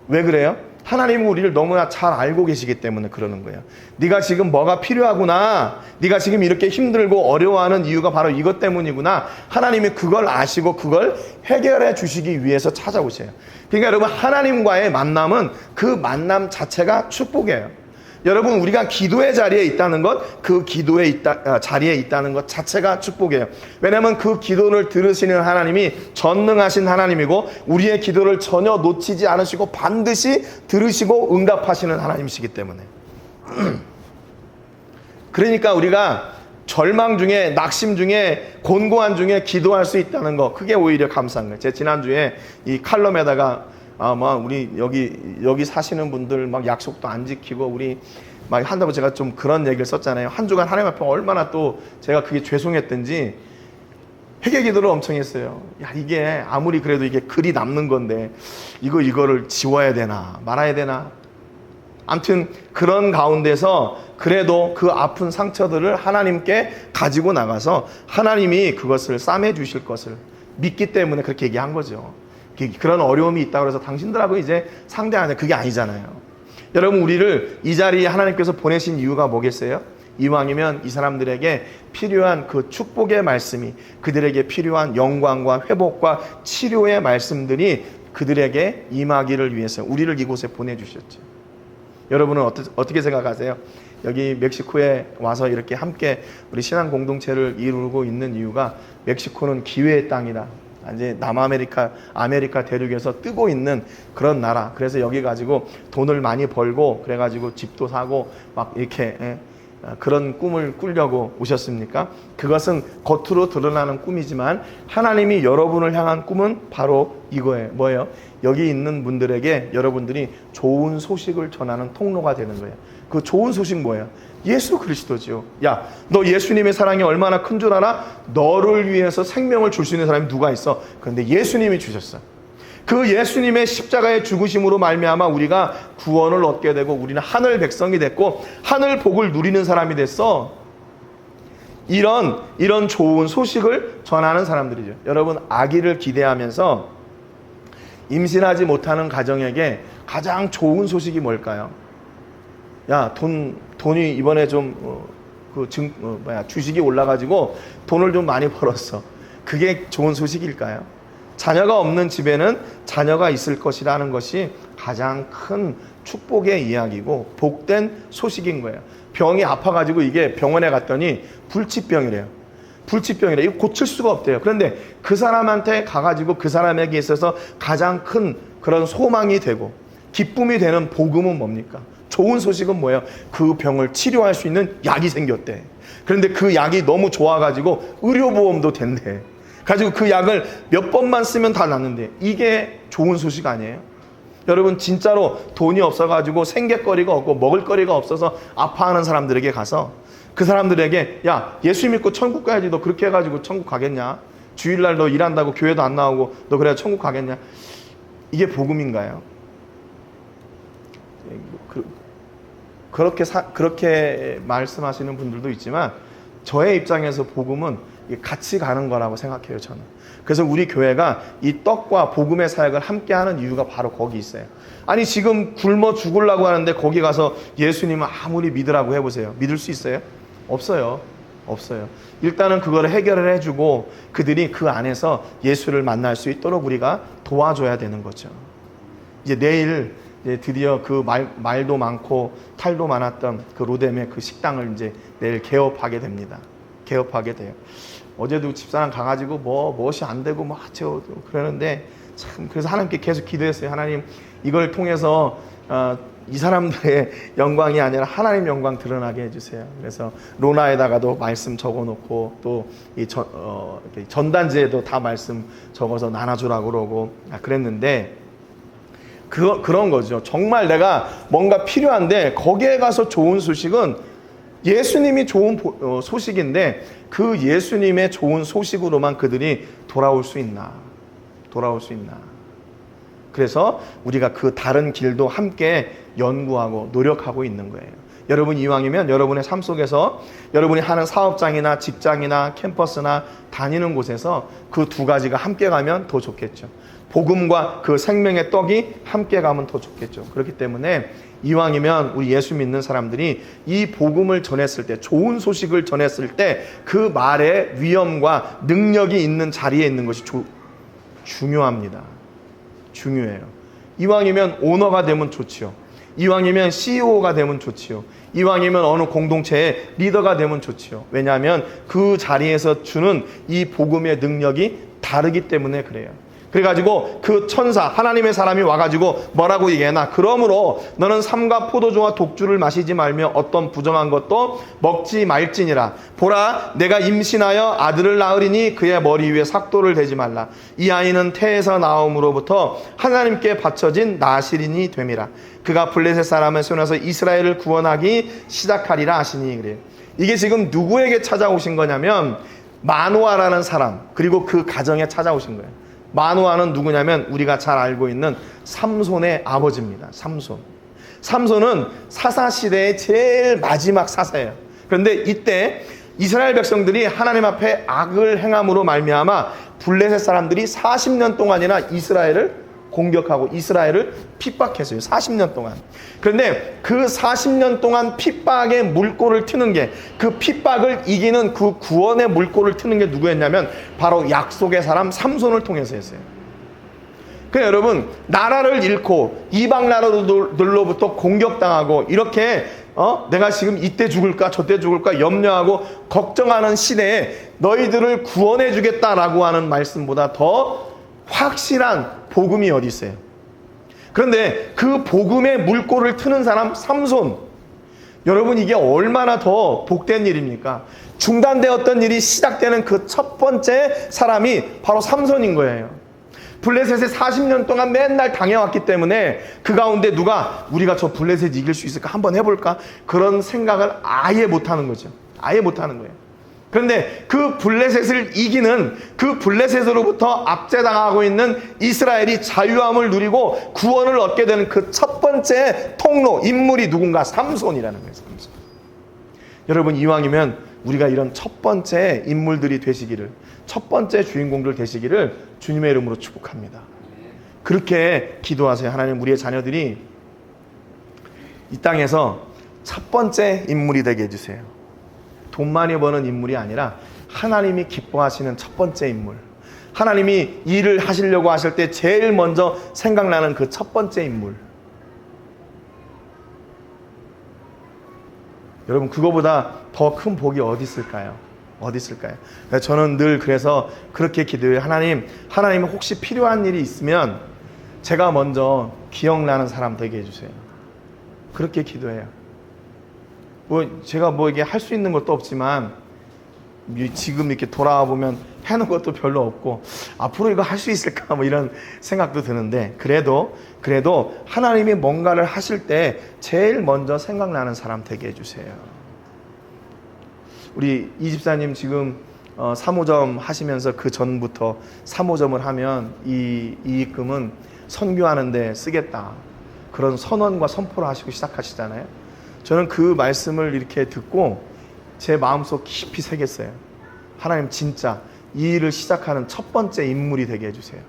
Speaker 1: 왜 그래요? 하나님은 우리를 너무나 잘 알고 계시기 때문에 그러는 거예요. 네가 지금 뭐가 필요하구나, 네가 지금 이렇게 힘들고 어려워하는 이유가 바로 이것 때문이구나. 하나님이 그걸 아시고 그걸 해결해 주시기 위해서 찾아오세요. 그러니까 여러분, 하나님과의 만남은 그 만남 자체가 축복이에요. 여러분, 우리가 기도의 자리에 있다는 것, 그 자리에 있다는 것 자체가 축복이에요. 왜냐하면 그 기도를 들으시는 하나님이 전능하신 하나님이고, 우리의 기도를 전혀 놓치지 않으시고 반드시 들으시고 응답하시는 하나님이시기 때문에. 그러니까 우리가 절망 중에, 낙심 중에, 곤고한 중에 기도할 수 있다는 거, 그게 오히려 감사한 거예요. 제 지난주에 이 칼럼에다가 우리 여기 사시는 분들 막 약속도 안 지키고 우리 막 한다고 제가 좀 그런 얘기를 썼잖아요. 한 주간 하나님 앞에 얼마나 또 제가 그게 죄송했던지 회개 기도를 엄청 했어요. 야, 이게 아무리 그래도 이게 글이 남는 건데 이거를 지워야 되나 말아야 되나. 아무튼 그런 가운데서 그래도 그 아픈 상처들을 하나님께 가지고 나가서 하나님이 그것을 싸매 주실 것을 믿기 때문에 그렇게 얘기한 거죠. 그런 어려움이 있다고 해서 당신들하고 이제 상대하는, 그게 아니잖아요. 여러분, 우리를 이 자리에 하나님께서 보내신 이유가 뭐겠어요? 이왕이면 이 사람들에게 필요한 그 축복의 말씀이, 그들에게 필요한 영광과 회복과 치료의 말씀들이 그들에게 임하기를 위해서 우리를 이곳에 보내주셨죠. 여러분은 어떻게 생각하세요? 여기 멕시코에 와서 이렇게 함께 우리 신앙 공동체를 이루고 있는 이유가, 멕시코는 기회의 땅이다. 이제 아메리카 대륙에서 뜨고 있는 그런 나라. 그래서 여기 가지고 돈을 많이 벌고 그래가지고 집도 사고 막 이렇게 그런 꿈을 꾸려고 오셨습니까? 그것은 겉으로 드러나는 꿈이지만 하나님이 여러분을 향한 꿈은 바로 이거예요. 뭐예요? 여기 있는 분들에게 여러분들이 좋은 소식을 전하는 통로가 되는 거예요. 그 좋은 소식 뭐예요? 예수 그리스도죠. 야, 너 예수님의 사랑이 얼마나 큰 줄 알아? 너를 위해서 생명을 줄 수 있는 사람이 누가 있어? 그런데 예수님이 주셨어. 그 예수님의 십자가의 죽으심으로 말미암아 우리가 구원을 얻게 되고 우리는 하늘 백성이 됐고 하늘 복을 누리는 사람이 됐어. 이런 좋은 소식을 전하는 사람들이죠. 여러분, 아기를 기대하면서 임신하지 못하는 가정에게 가장 좋은 소식이 뭘까요? 야, 돈이 이번에 좀 주식이 올라가지고 돈을 좀 많이 벌었어. 그게 좋은 소식일까요? 자녀가 없는 집에는 자녀가 있을 것이라는 것이 가장 큰 축복의 이야기고 복된 소식인 거예요. 병이 아파가지고 이게 병원에 갔더니 불치병이래요. 이거 고칠 수가 없대요. 그런데 그 사람한테 가가지고 그 사람에게 있어서 가장 큰 그런 소망이 되고 기쁨이 되는 복음은 뭡니까? 좋은 소식은 뭐예요? 그 병을 치료할 수 있는 약이 생겼대. 그런데 그 약이 너무 좋아가지고 의료보험도 된대. 가지고 그 약을 몇 번만 쓰면 다 낫는데, 이게 좋은 소식 아니에요? 여러분, 진짜로 돈이 없어가지고 생계거리가 없고 먹을거리가 없어서 아파하는 사람들에게 가서 그 사람들에게, 야, 예수 믿고 천국 가야지. 너 그렇게 해가지고 천국 가겠냐? 주일날 너 일한다고 교회도 안 나오고 너 그래야 천국 가겠냐? 이게 복음인가요? 그렇게 말씀하시는 분들도 있지만 저의 입장에서 복음은 같이 가는 거라고 생각해요, 저는. 그래서 우리 교회가 이 떡과 복음의 사역을 함께 하는 이유가 바로 거기 있어요. 아니, 지금 굶어 죽으려고 하는데 거기 가서 예수님을 아무리 믿으라고 해보세요. 믿을 수 있어요? 없어요. 일단은 그걸 해결을 해주고 그들이 그 안에서 예수를 만날 수 있도록 우리가 도와줘야 되는 거죠. 이제 내일 드디어 그 말도 많고 탈도 많았던 그 로뎀의 그 식당을 이제 내일 개업하게 됩니다. 개업하게 돼요. 어제도 집사람 가가지고 멋이 안 되고 그러는데 참, 그래서 하나님께 계속 기도했어요. 하나님, 이걸 통해서 이 사람들의 영광이 아니라 하나님 영광 드러나게 해주세요. 그래서 로나에다가도 말씀 적어놓고 또 이 전단지에도 다 말씀 적어서 나눠주라고 그러고 그랬는데, 그런 거죠. 정말 내가 뭔가 필요한데 거기에 가서 좋은 소식은 예수님이 좋은 소식인데 그 예수님의 좋은 소식으로만 그들이 돌아올 수 있나. 그래서 우리가 그 다른 길도 함께 연구하고 노력하고 있는 거예요. 여러분, 이왕이면 여러분의 삶 속에서 여러분이 하는 사업장이나 직장이나 캠퍼스나 다니는 곳에서 그 두 가지가 함께 가면 더 좋겠죠. 복음과 그 생명의 떡이 함께 가면 더 좋겠죠. 그렇기 때문에 이왕이면 우리 예수 믿는 사람들이 이 복음을 전했을 때, 좋은 소식을 전했을 때 그 말의 위엄과 능력이 있는 자리에 있는 것이 중요합니다. 중요해요. 이왕이면 오너가 되면 좋지요. 이왕이면 CEO가 되면 좋지요. 이왕이면 어느 공동체의 리더가 되면 좋지요. 왜냐하면 그 자리에서 주는 이 복음의 능력이 다르기 때문에 그래요. 그래가지고 그 천사 하나님의 사람이 와가지고 뭐라고 얘기하나, 그러므로 너는 삼가 포도주와 독주를 마시지 말며 어떤 부정한 것도 먹지 말지니라. 보라, 내가 임신하여 아들을 낳으리니 그의 머리 위에 삭도를 대지 말라. 이 아이는 태에서 나옴으로부터 하나님께 바쳐진 나실인이 됨이라. 그가 블레셋 사람을 세워서 이스라엘을 구원하기 시작하리라 하시니. 그래요. 이게 지금 누구에게 찾아오신 거냐면 마노아라는 사람, 그리고 그 가정에 찾아오신 거예요. 마노아는 누구냐면 우리가 잘 알고 있는 삼손의 아버지입니다. 삼손은 사사시대의 제일 마지막 사사예요. 그런데 이때 이스라엘 백성들이 하나님 앞에 악을 행함으로 말미암아 블레셋 사람들이 40년 동안이나 이스라엘을 공격하고 이스라엘을 핍박했어요. 40년 동안. 그런데 그 40년 동안 핍박의 물꼬를 트는 게, 그 핍박을 이기는 그 구원의 물꼬를 트는 게 누구였냐면 바로 약속의 사람 삼손을 통해서 했어요. 그러니까 여러분, 나라를 잃고 이방 나라들로부터 공격당하고 이렇게 내가 지금 이때 죽을까 저때 죽을까 염려하고 걱정하는 시대에 너희들을 구원해 주겠다라고 하는 말씀보다 더 확실한 복음이 어디 있어요? 그런데 그 복음의 물꼬를 트는 사람 삼손, 여러분 이게 얼마나 더 복된 일입니까? 중단되었던 일이 시작되는 그 첫 번째 사람이 바로 삼손인 거예요. 블레셋에 40년 동안 맨날 당해왔기 때문에 그 가운데 누가 우리가 저 블레셋 이길 수 있을까 한번 해볼까, 그런 생각을 아예 못하는 거죠. 아예 못하는 거예요. 그런데 그 블레셋을 이기는, 그 블레셋으로부터 압제당하고 있는 이스라엘이 자유함을 누리고 구원을 얻게 되는 그 첫 번째 통로, 인물이 누군가? 삼손이라는 거예요. 삼손. 여러분, 이왕이면 우리가 이런 첫 번째 인물들이 되시기를, 첫 번째 주인공들 되시기를 주님의 이름으로 축복합니다. 그렇게 기도하세요. 하나님, 우리의 자녀들이 이 땅에서 첫 번째 인물이 되게 해주세요. 돈 많이 버는 인물이 아니라 하나님이 기뻐하시는 첫 번째 인물, 하나님이 일을 하시려고 하실 때 제일 먼저 생각나는 그 첫 번째 인물. 여러분, 그거보다 더 큰 복이 어디 있을까요? 어디 있을까요? 저는 늘 그래서 그렇게 기도해요. 하나님 혹시 필요한 일이 있으면 제가 먼저 기억나는 사람 되게 해주세요. 그렇게 기도해요. 제가 이게 할 수 있는 것도 없지만 지금 이렇게 돌아와 보면 해놓은 것도 별로 없고 앞으로 이거 할 수 있을까 이런 생각도 드는데, 그래도 하나님이 뭔가를 하실 때 제일 먼저 생각나는 사람 되게 해주세요. 우리 이 집사님 지금 사모점 하시면서 그 전부터 사모점을 하면 이 이익금은 선교하는데 쓰겠다, 그런 선언과 선포를 하시고 시작하시잖아요. 저는 그 말씀을 이렇게 듣고 제 마음속 깊이 새겼어요. 하나님, 진짜 이 일을 시작하는 첫 번째 인물이 되게 해주세요.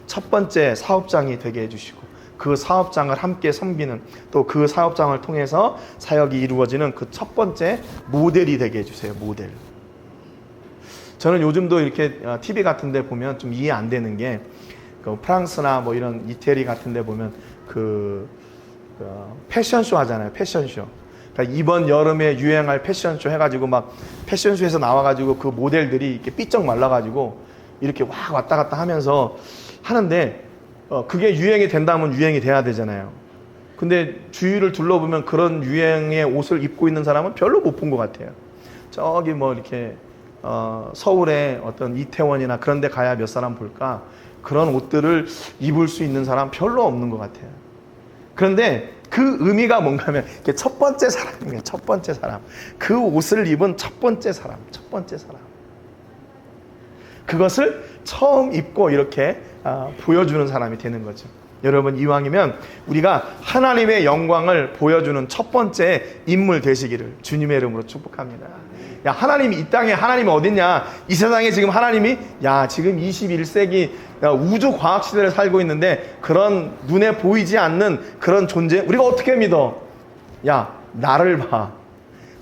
Speaker 1: 첫 번째 사업장이 되게 해주시고 그 사업장을 함께 섬기는, 또 그 사업장을 통해서 사역이 이루어지는 그 첫 번째 모델이 되게 해주세요. 모델. 저는 요즘도 이렇게 TV 같은 데 보면 좀 이해 안 되는 게, 그 프랑스나 이런 이태리 같은 데 보면 그 패션쇼 하잖아요. 패션쇼. 그러니까 이번 여름에 유행할 패션쇼 해가지고 막 패션쇼에서 나와가지고 그 모델들이 이렇게 삐쩍 말라가지고 이렇게 막 왔다 갔다 하면서 하는데, 그게 유행이 된다면 유행이 돼야 되잖아요. 근데 주위를 둘러보면 그런 유행의 옷을 입고 있는 사람은 별로 못 본 것 같아요. 저기 이렇게 서울에 어떤 이태원이나 그런 데 가야 몇 사람 볼까, 그런 옷들을 입을 수 있는 사람 별로 없는 것 같아요. 그런데 그 의미가 뭔가 하면 첫 번째 사람이에요. 첫 번째 사람. 그 옷을 입은 첫 번째 사람. 첫 번째 사람. 그것을 처음 입고 이렇게 보여주는 사람이 되는 거죠. 여러분, 이왕이면 우리가 하나님의 영광을 보여주는 첫 번째 인물 되시기를 주님의 이름으로 축복합니다. 야, 하나님이 이 땅에 하나님이 어딨냐? 이 세상에 지금 하나님이 지금 21세기 우주 과학 시대를 살고 있는데 그런 눈에 보이지 않는 그런 존재 우리가 어떻게 믿어? 야, 나를 봐.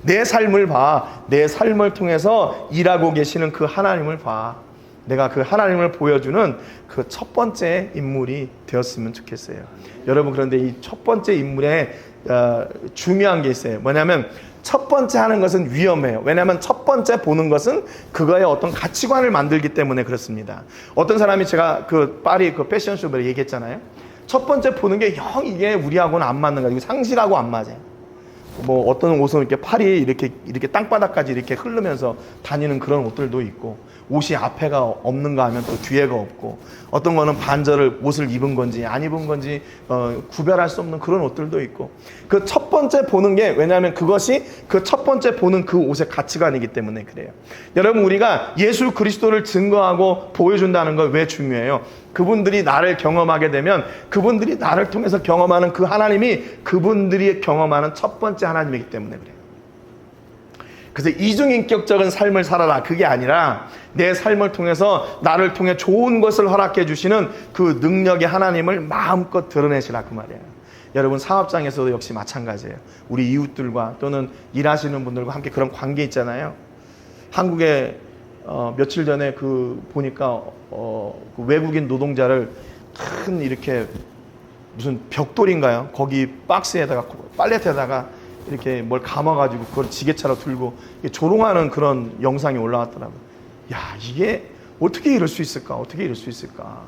Speaker 1: 내 삶을 봐. 내 삶을 통해서 일하고 계시는 그 하나님을 봐. 내가 그 하나님을 보여주는 그 첫 번째 인물이 되었으면 좋겠어요. 여러분, 그런데 이 첫 번째 인물에 중요한 게 있어요. 뭐냐면 첫 번째 하는 것은 위험해요. 왜냐하면 첫 번째 보는 것은 그거의 어떤 가치관을 만들기 때문에 그렇습니다. 어떤 사람이 제가 그 파리 그 패션쇼에 얘기했잖아요. 첫 번째 보는 게 형 이게 우리하고는 안 맞는 거야. 이거 상식하고 안 맞아요. 뭐 어떤 옷은 이렇게 팔이 이렇게 땅바닥까지 이렇게 흐르면서 다니는 그런 옷들도 있고, 옷이 앞에가 없는가 하면 또 뒤에가 없고, 어떤 거는 반절을 옷을 입은 건지 안 입은 건지 구별할 수 없는 그런 옷들도 있고, 그 첫 번째 보는 게, 왜냐하면 그것이 그 첫 번째 보는 그 옷의 가치관이기 때문에 그래요. 여러분, 우리가 예수 그리스도를 증거하고 보여준다는 건 왜 중요해요? 그분들이 나를 경험하게 되면 그분들이 나를 통해서 경험하는 그 하나님이 그분들이 경험하는 첫 번째 하나님이기 때문에 그래요. 그래서 이중인격적인 삶을 살아라, 그게 아니라 내 삶을 통해서 나를 통해 좋은 것을 허락해 주시는 그 능력의 하나님을 마음껏 드러내시라, 그 말이에요. 여러분, 사업장에서도 역시 마찬가지예요. 우리 이웃들과 또는 일하시는 분들과 함께 그런 관계 있잖아요. 한국에 며칠 전에 보니까 그 외국인 노동자를 큰 이렇게 무슨 벽돌인가요? 거기 박스에다가 팔레트에다가 이렇게 뭘 감아가지고 그걸 지게차로 들고 조롱하는 그런 영상이 올라왔더라고요. 야, 이게 어떻게 이럴 수 있을까? 어떻게 이럴 수 있을까?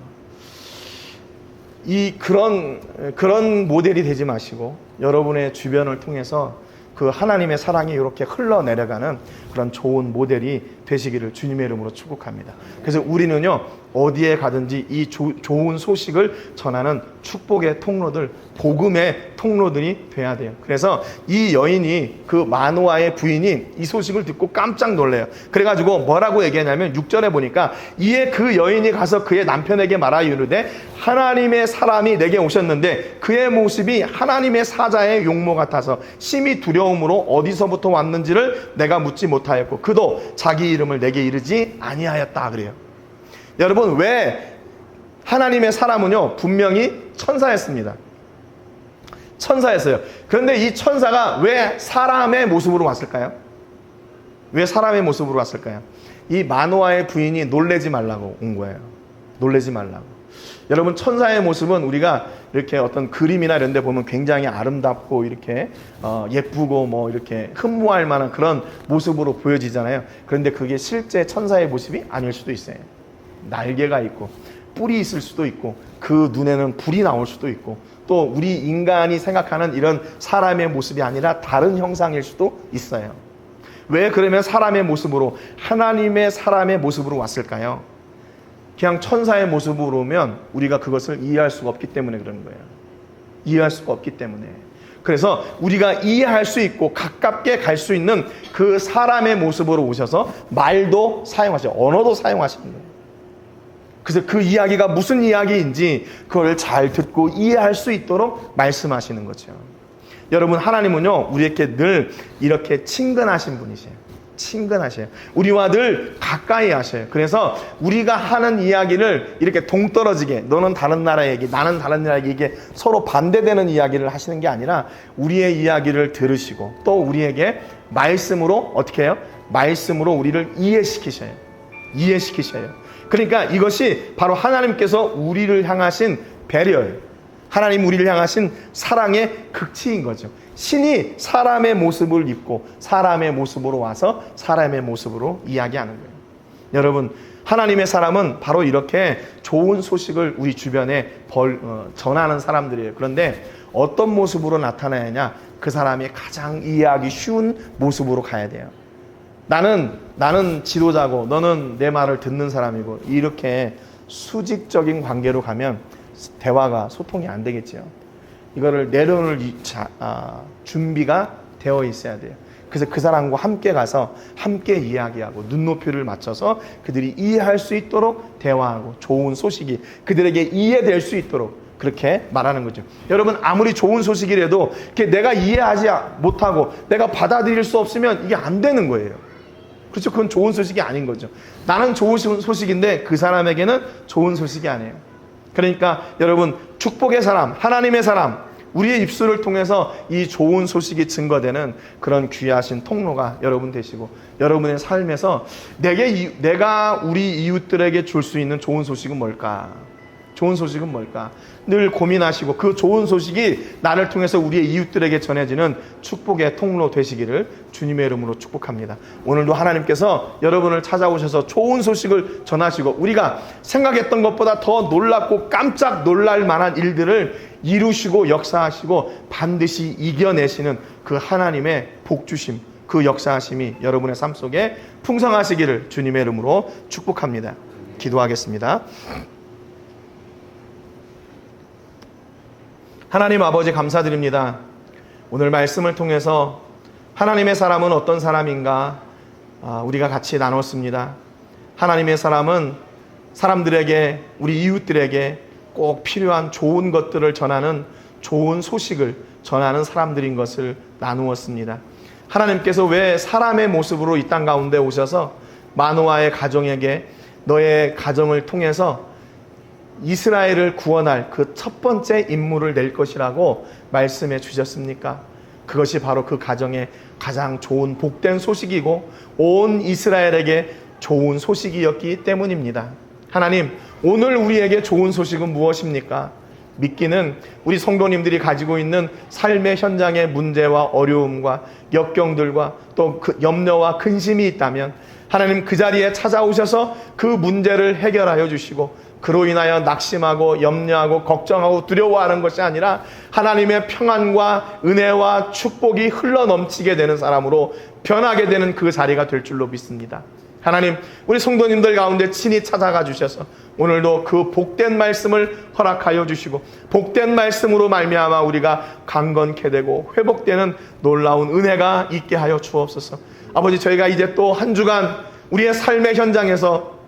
Speaker 1: 그런 모델이 되지 마시고 여러분의 주변을 통해서 그 하나님의 사랑이 이렇게 흘러내려가는 그런 좋은 모델이 되시기를 주님의 이름으로 축복합니다. 그래서 우리는요, 어디에 가든지 이 좋은 소식을 전하는 축복의 통로들, 복음의 통로들이 돼야 돼요. 그래서 이 여인이, 그 마노아의 부인이 이 소식을 듣고 깜짝 놀래요. 그래가지고 뭐라고 얘기하냐면 6절에 보니까, 이에 그 여인이 가서 그의 남편에게 말하여 이르되 하나님의 사람이 내게 오셨는데 그의 모습이 하나님의 사자의 용모 같아서 심히 두려움으로 어디서부터 왔는지를 내가 묻지 못하였고 그도 자기 이름을 내게 이르지 아니하였다, 그래요. 여러분, 왜 하나님의 사람은요 분명히 천사였습니다. 천사였어요. 그런데 이 천사가 왜 사람의 모습으로 왔을까요? 왜 사람의 모습으로 왔을까요? 이 마노아의 부인이 놀래지 말라고 온 거예요. 놀래지 말라고. 여러분, 천사의 모습은 우리가 이렇게 어떤 그림이나 이런 데 보면 굉장히 아름답고 이렇게 예쁘고 뭐 이렇게 흠모할 만한 그런 모습으로 보여지잖아요. 그런데 그게 실제 천사의 모습이 아닐 수도 있어요. 날개가 있고 뿔이 있을 수도 있고 그 눈에는 불이 나올 수도 있고, 또 우리 인간이 생각하는 이런 사람의 모습이 아니라 다른 형상일 수도 있어요. 왜 그러면 사람의 모습으로, 하나님의 사람의 모습으로 왔을까요? 그냥 천사의 모습으로 오면 우리가 그것을 이해할 수가 없기 때문에 그러는 거예요. 이해할 수가 없기 때문에. 그래서 우리가 이해할 수 있고 가깝게 갈 수 있는 그 사람의 모습으로 오셔서 말도 사용하셔요. 언어도 사용하시는 거예요. 그래서 그 이야기가 무슨 이야기인지 그걸 잘 듣고 이해할 수 있도록 말씀하시는 거죠. 여러분, 하나님은요 우리에게 늘 이렇게 친근하신 분이세요. 친근하셔요. 우리와 늘 가까이 하셔요. 그래서 우리가 하는 이야기를 이렇게 동떨어지게, 너는 다른 나라 얘기, 나는 다른 나라 얘기, 이게 서로 반대되는 이야기를 하시는 게 아니라 우리의 이야기를 들으시고 또 우리에게 말씀으로 어떻게 해요? 말씀으로 우리를 이해시키셔요. 이해시키셔요. 그러니까 이것이 바로 하나님께서 우리를 향하신 배려예요. 하나님 우리를 향하신 사랑의 극치인 거죠. 신이 사람의 모습을 입고 사람의 모습으로 와서 사람의 모습으로 이야기하는 거예요. 여러분, 하나님의 사람은 바로 이렇게 좋은 소식을 우리 주변에 전하는 사람들이에요. 그런데 어떤 모습으로 나타나야 그 사람이 가장 이해하기 쉬운 모습으로 가야 돼요. 나는 지도자고 너는 내 말을 듣는 사람이고, 이렇게 수직적인 관계로 가면 대화가, 소통이 안 되겠죠. 이거를 내려놓을 준비가 되어 있어야 돼요. 그래서 그 사람과 함께 가서 함께 이야기하고 눈높이를 맞춰서 그들이 이해할 수 있도록 대화하고 좋은 소식이 그들에게 이해될 수 있도록 그렇게 말하는 거죠. 여러분, 아무리 좋은 소식이라도 내가 이해하지 못하고 내가 받아들일 수 없으면 이게 안 되는 거예요. 그렇죠. 그건 좋은 소식이 아닌 거죠. 나는 좋은 소식인데 그 사람에게는 좋은 소식이 아니에요. 그러니까 여러분, 축복의 사람, 하나님의 사람, 우리의 입술을 통해서 이 좋은 소식이 증거되는 그런 귀하신 통로가 여러분 되시고, 여러분의 삶에서 내가 우리 이웃들에게 줄 수 있는 좋은 소식은 뭘까? 좋은 소식은 뭘까? 늘 고민하시고 그 좋은 소식이 나를 통해서 우리의 이웃들에게 전해지는 축복의 통로 되시기를 주님의 이름으로 축복합니다. 오늘도 하나님께서 여러분을 찾아오셔서 좋은 소식을 전하시고 우리가 생각했던 것보다 더 놀랍고 깜짝 놀랄 만한 일들을 이루시고 역사하시고 반드시 이겨내시는 그 하나님의 복주심, 그 역사하심이 여러분의 삶 속에 풍성하시기를 주님의 이름으로 축복합니다. 기도하겠습니다. 하나님 아버지 감사드립니다. 오늘 말씀을 통해서 하나님의 사람은 어떤 사람인가 우리가 같이 나눴습니다. 하나님의 사람은 사람들에게, 우리 이웃들에게 꼭 필요한 좋은 것들을 전하는, 좋은 소식을 전하는 사람들인 것을 나누었습니다. 하나님께서 왜 사람의 모습으로 이 땅 가운데 오셔서 마노아의 가정에게 너의 가정을 통해서 이스라엘을 구원할 그 첫 번째 임무를 낼 것이라고 말씀해 주셨습니까? 그것이 바로 그 가정의 가장 좋은 복된 소식이고 온 이스라엘에게 좋은 소식이었기 때문입니다. 하나님, 오늘 우리에게 좋은 소식은 무엇입니까? 믿기는 우리 성도님들이 가지고 있는 삶의 현장의 문제와 어려움과 역경들과 또 그 염려와 근심이 있다면 하나님 그 자리에 찾아오셔서 그 문제를 해결하여 주시고, 그로 인하여 낙심하고 염려하고 걱정하고 두려워하는 것이 아니라 하나님의 평안과 은혜와 축복이 흘러넘치게 되는 사람으로 변하게 되는 그 자리가 될 줄로 믿습니다. 하나님, 우리 성도님들 가운데 친히 찾아가 주셔서 오늘도 그 복된 말씀을 허락하여 주시고 복된 말씀으로 말미암아 우리가 강건케 되고 회복되는 놀라운 은혜가 있게 하여 주옵소서. 아버지, 저희가 이제 또 한 주간 우리의 삶의 현장에서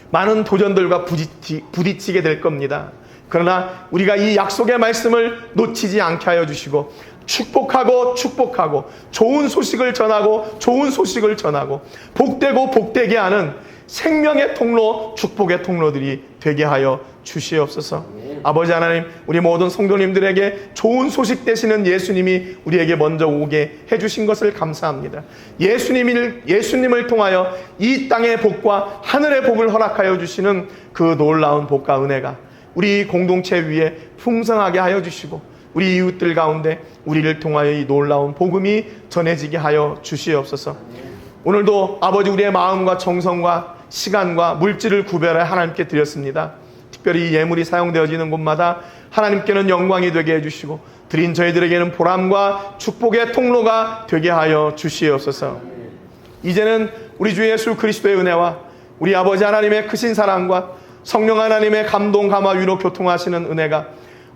Speaker 1: 많은 도전들과 부딪히게 될 겁니다. 그러나 우리가 이 약속의 말씀을 놓치지 않게 하여 주시고 축복하고 좋은 소식을 전하고 좋은 소식을 전하고 복되고 복되게 하는 생명의 통로, 축복의 통로들이 되게 하여 주시옵소서. 아버지 하나님, 우리 모든 성도님들에게 좋은 소식 되시는 예수님이 우리에게 먼저 오게 해주신 것을 감사합니다. 예수님을 통하여 이 땅의 복과 하늘의 복을 허락하여 주시는 그 놀라운 복과 은혜가 우리 공동체 위에 풍성하게 하여 주시고 우리 이웃들 가운데 우리를 통하여 이 놀라운 복음이 전해지게 하여 주시옵소서. 오늘도 아버지, 우리의 마음과 정성과 시간과 물질을 구별해 하나님께 드렸습니다. 특별히 예물이 사용되어지는 곳마다 하나님께는 영광이 되게 해주시고 드린 저희들에게는 보람과 축복의 통로가 되게 하여 주시옵소서. 이제는 우리 주 예수 그리스도의 은혜와 우리 아버지 하나님의 크신 사랑과 성령 하나님의 감동, 감화, 위로, 교통하시는 은혜가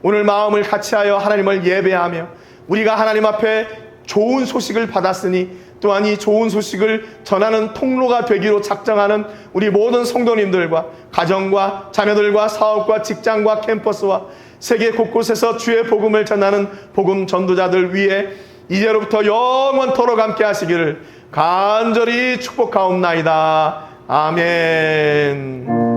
Speaker 1: 오늘 마음을 같이하여 하나님을 예배하며 우리가 하나님 앞에 좋은 소식을 받았으니 또한 이 좋은 소식을 전하는 통로가 되기로 작정하는 우리 모든 성도님들과 가정과 자녀들과 사업과 직장과 캠퍼스와 세계 곳곳에서 주의 복음을 전하는 복음 전도자들 위해 이제로부터 영원토록 함께 하시기를 간절히 축복하옵나이다. 아멘.